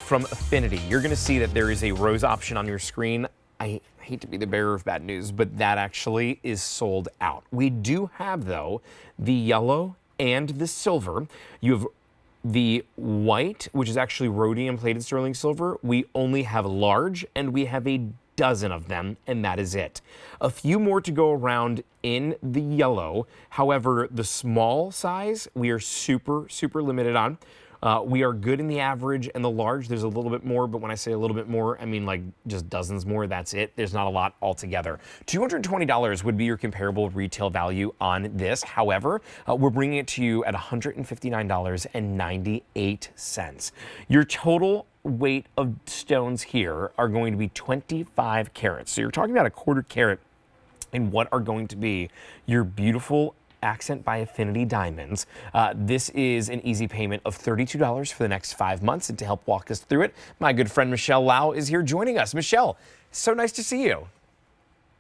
from Affinity. You're going to see that there is a rose option on your screen. I hate to be the bearer of bad news, but that actually is sold out. We do have, though, the yellow and the silver. You have the white, which is actually rhodium plated sterling silver. We only have large, and we have a dozen of them, and that is it. A few more to go around in the yellow. However, the small size, we are super limited on. We are good in the average and the large. There's a little bit more, but when I say a little bit more, I mean like just dozens more. That's it. There's not a lot altogether. $220 would be your comparable retail value on this. However, we're bringing it to you at $159.98. Your total weight of stones here are going to be 25 carats. So you're talking about a quarter carat in what are going to be your beautiful Accent by Affinity diamonds. This is an easy payment of $32 for the next 5 months, and to help walk us through it, my good friend Michelle Lau is here joining us. Michelle, so nice to see you.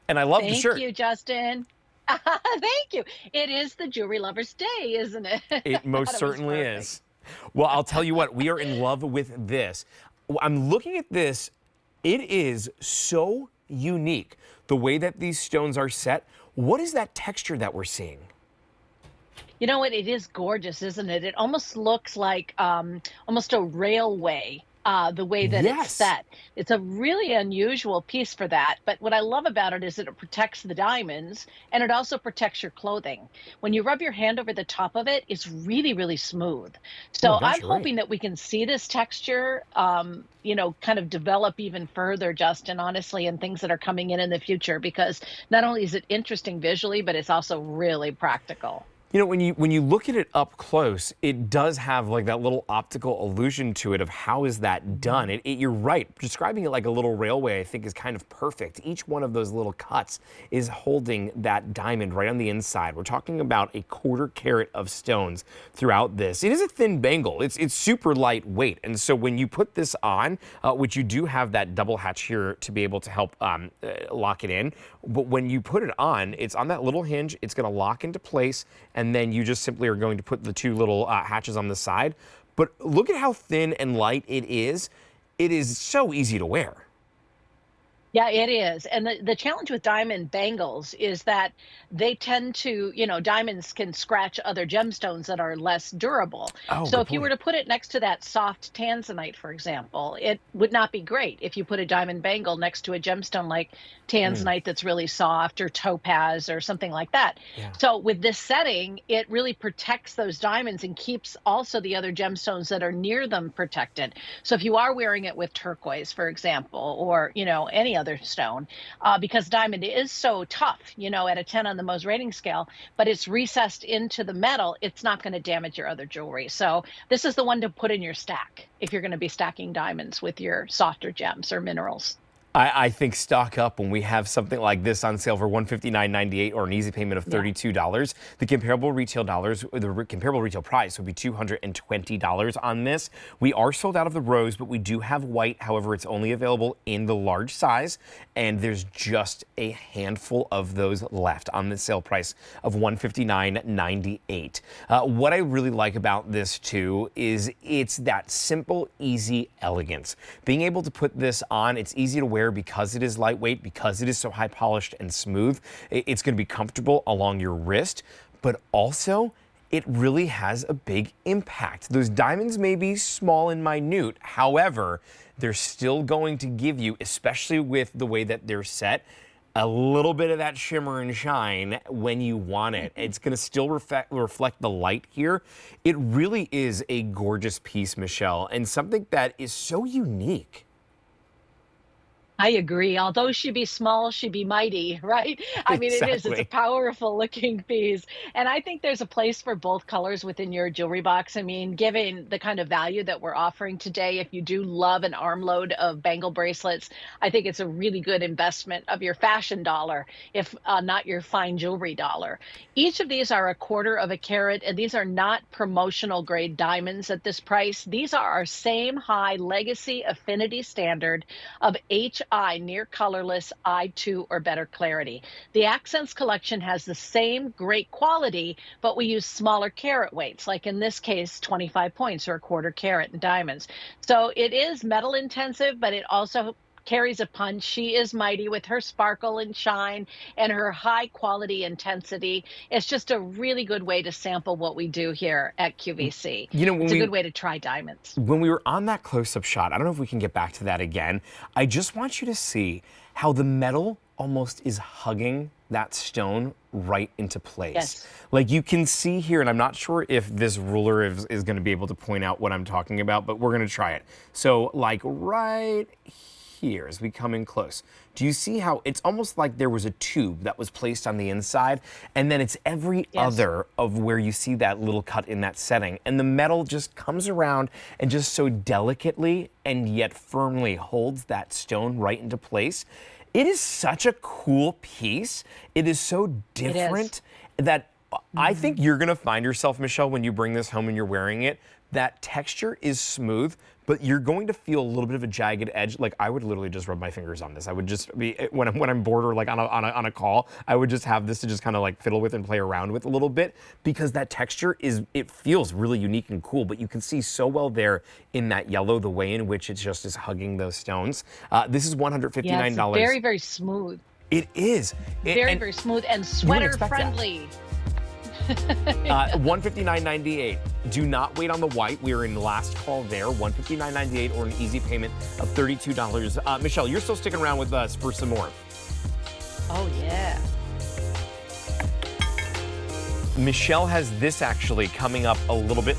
And I love the shirt. Thank you, Justin. Thank you. It is the Jewelry Lovers Day, isn't it? It most certainly is. Well, I'll tell you what, we are in love with this. I'm looking at this. It is so unique, the way that these stones are set. What is that texture that we're seeing? You know what? It is gorgeous, isn't it? It almost looks like almost a railway, the way that it's set. It's a really unusual piece for that. But what I love about it is that it protects the diamonds, and it also protects your clothing. When you rub your hand over the top of it, it's really smooth. So I'm hoping that we can see this texture, you know, kind of develop even further, Justin, honestly, and things that are coming in the future, because not only is it interesting visually, but it's also really practical. You know, when you look at it up close, it does have like that little optical illusion to it of how is that done. You're right. Describing it like a little railway, I think, is kind of perfect. Each one of those little cuts is holding that diamond right on the inside. We're talking about a quarter carat of stones throughout this. It is a thin bangle. It's super lightweight. And so when you put this on, which you do have that double hatch here to be able to help lock it in, but when you put it on, it's on that little hinge. It's going to lock into place, and then you just simply are going to put the two little hatches on the side. But look at how thin and light it is. It is so easy to wear. Yeah, it is. And the challenge with diamond bangles is that they tend to, you know, diamonds can scratch other gemstones that are less durable. So if you were to put it next to that soft tanzanite, for example, it would not be great if you put a diamond bangle next to a gemstone like tanzanite that's really soft, or topaz or something like that. So with this setting, it really protects those diamonds and keeps also the other gemstones that are near them protected. So if you are wearing it with turquoise, for example, or, you know, any other stone, because diamond is so tough, you know, at a 10 on the Mohs rating scale, but it's recessed into the metal, it's not going to damage your other jewelry. So this is the one to put in your stack if you're going to be stacking diamonds with your softer gems or minerals. I think stock up when we have something like this on sale for $159.98 or an easy payment of $32. The comparable retail price would be $220 on this. We are sold out of the rose, but we do have white. However, it's only available in the large size, and there's just a handful of those left on the sale price of $159.98. What I really like about this too is it's that simple, easy elegance. Being able to put this on, it's easy to wear because it is lightweight, because it is so high polished and smooth. It's going to be comfortable along your wrist, but also it really has a big impact. Those diamonds may be small and minute, however, they're still going to give you, especially with the way that they're set, a little bit of that shimmer and shine when you want it. It's going to still reflect the light here. It really is a gorgeous piece, Michelle, and something that is so unique. I agree. Although she be small, she be mighty, right? I mean, it is. It's a powerful looking piece. And I think there's a place for both colors within your jewelry box. I mean, given the kind of value that we're offering today, if you do love an armload of bangle bracelets, I think it's a really good investment of your fashion dollar, if not your fine jewelry dollar. Each of these are a quarter of a carat, and these are not promotional grade diamonds at this price. These are our same high legacy affinity standard of H eye, near colorless, eye 2 or better clarity. The Accents collection has the same great quality, but we use smaller carat weights, like in this case, 25 points or a quarter carat in diamonds. So it is metal intensive, but it also carries a punch. She is mighty with her sparkle and shine and her high quality intensity. It's just a really good way to sample what we do here at QVC. You know, It's a good way to try diamonds. when we were on that close-up shot, I don't know if we can get back to that again. I just want you to see how the metal almost is hugging that stone right into place. Yes. Like you can see here, and I'm not sure if this ruler is going to be able to point out what I'm talking about, but we're going to try it. So like right here as we come in close, do you see how it's almost like there was a tube that was placed on the inside, and then it's every other of where you see that little cut in that setting, and the metal just comes around and just so delicately and yet firmly holds that stone right into place. It is such a cool piece. It is so different that I think you're gonna find yourself, Michelle, when you bring this home and you're wearing it, that texture is smooth, but you're going to feel a little bit of a jagged edge. Like I would literally just rub my fingers on this. I would just be, when I'm bored or like on a call, I would just have this to just kind of like fiddle with and play around with a little bit, because that texture it feels really unique and cool, but you can see so well there in that yellow, the way in which it just is hugging those stones. This is $159. Yes, very, very smooth. It is. Very smooth and sweater friendly. $159.98. Do not wait on the white. We are in last call there. $159.98 or an easy payment of $32. Michelle, you're still sticking around with us for some more. Oh, yeah. Michelle has this actually coming up a little bit